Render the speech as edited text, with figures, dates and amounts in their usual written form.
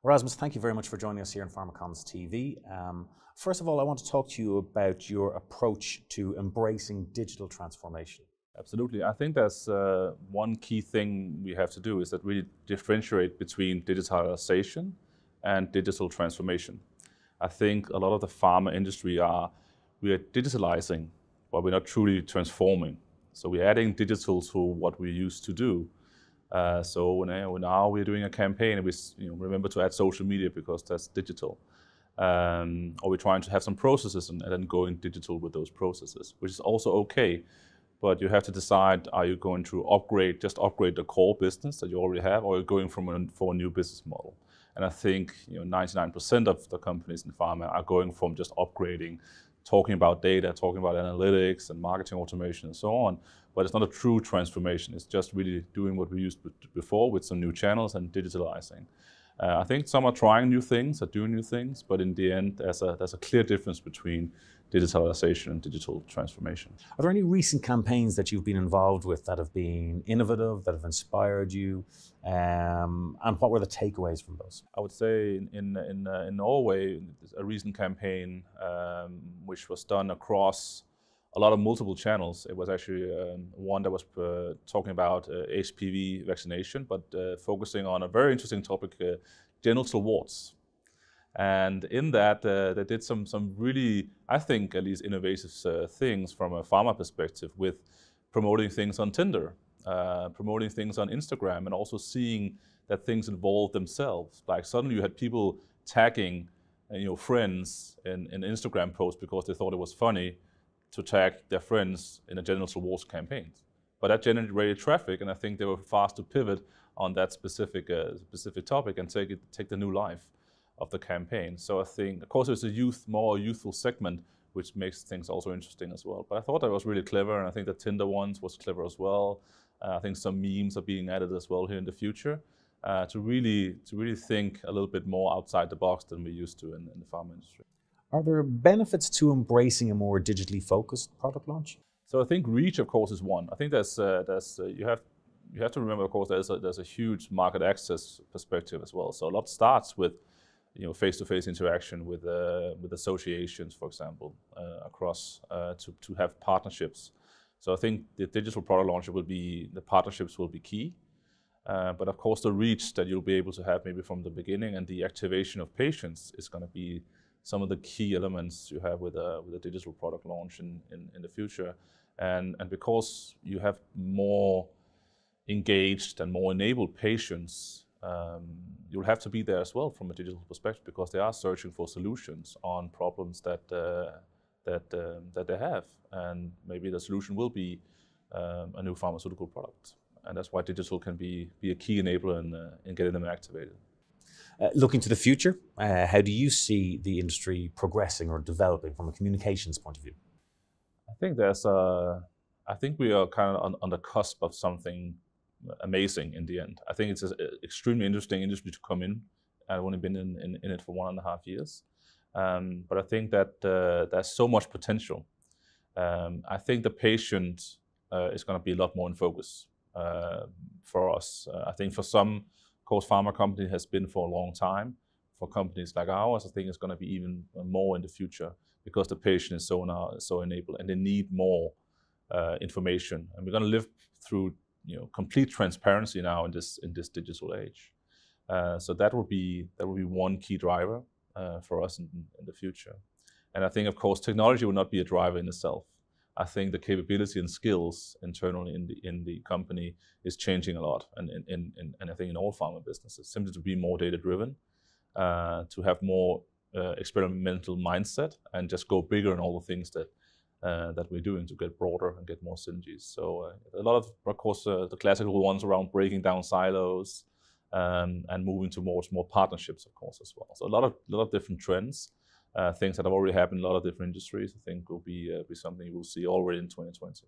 Erasmus, thank you very much for joining us here on PharmaComms TV. First of all, I want to talk to you about your approach to embracing digital transformation. Absolutely. I think that's one key thing we have to do is that we differentiate between digitalization and digital transformation. I think a lot of the pharma industry we are digitalizing, but we're not truly transforming. So we're adding digital to what we used to do. So now we're doing a campaign and we remember to add social media because that's digital. Or we're trying to have some processes and then going digital with those processes, which is also okay. But you have to decide, are you going to just upgrade the core business that you already have, or are you going for a new business model? And I think 99% of the companies in pharma are going from just upgrading, talking about data, talking about analytics and marketing automation and so on. But it's not a true transformation. It's just really doing what we used before with some new channels and digitalizing. I think some are trying new things, are doing new things, but in the end, there's a clear difference between digitalization and digital transformation. Are there any recent campaigns that you've been involved with that have been innovative, that have inspired you, and what were the takeaways from those? I would say in Norway, a recent campaign which was done across a lot of multiple channels. It was actually one that was talking about HPV vaccination, but focusing on a very interesting topic, genital warts. And in that, they did some really, I think, at least innovative things from a pharma perspective with promoting things on Tinder, promoting things on Instagram, and also seeing that things involve themselves. Like suddenly you had people tagging friends in Instagram posts because they thought it was funny to tag their friends in a genital warts campaign. But that generated traffic, and I think they were fast to pivot on that specific topic and take the new life of the campaign. So I think, of course, it's a more youthful segment, which makes things also interesting as well. But I thought that was really clever, and I think the Tinder ones was clever as well. I think some memes are being added as well here in the future to really think a little bit more outside the box than we used to in the pharma industry. Are there benefits to embracing a more digitally focused product launch? So I think reach, of course, is one. I think you have to remember, of course, there's a huge market access perspective as well. So a lot starts with face-to-face interaction with associations, for example, across to have partnerships. So I think the digital product launch the partnerships will be key. But of course, the reach that you'll be able to have maybe from the beginning and the activation of patients is going to be some of the key elements you have with a digital product launch in the future. And because you have more engaged and more enabled patients, you'll have to be there as well from a digital perspective because they are searching for solutions on problems that they have. And maybe the solution will be a new pharmaceutical product. And that's why digital can be a key enabler in getting them activated. Looking to the future, how do you see the industry progressing or developing from a communications point of view? I think we are kind of on the cusp of something amazing in the end. I think it's an extremely interesting industry to come in. I've only been in it for 1.5 years. But I think that there's so much potential. I think the patient is going to be a lot more in focus for us. I think for some, of course, pharma company has been for a long time. For companies like ours, I think it's going to be even more in the future because the patient is so enabled and they need more information. And we're going to live through complete transparency now in this digital age. So that will be one key driver for us in the future. And I think, of course, technology will not be a driver in itself. I think the capability and skills internally in the company is changing a lot, and I think in all pharma businesses, simply to be more data driven, to have more experimental mindset, and just go bigger in all the things that we're doing to get broader and get more synergies. So a lot of course, the classical ones around breaking down silos and moving towards more partnerships, of course, as well. So a lot of different trends. Things that have already happened in a lot of different industries, I think will be something we'll see already in 2020.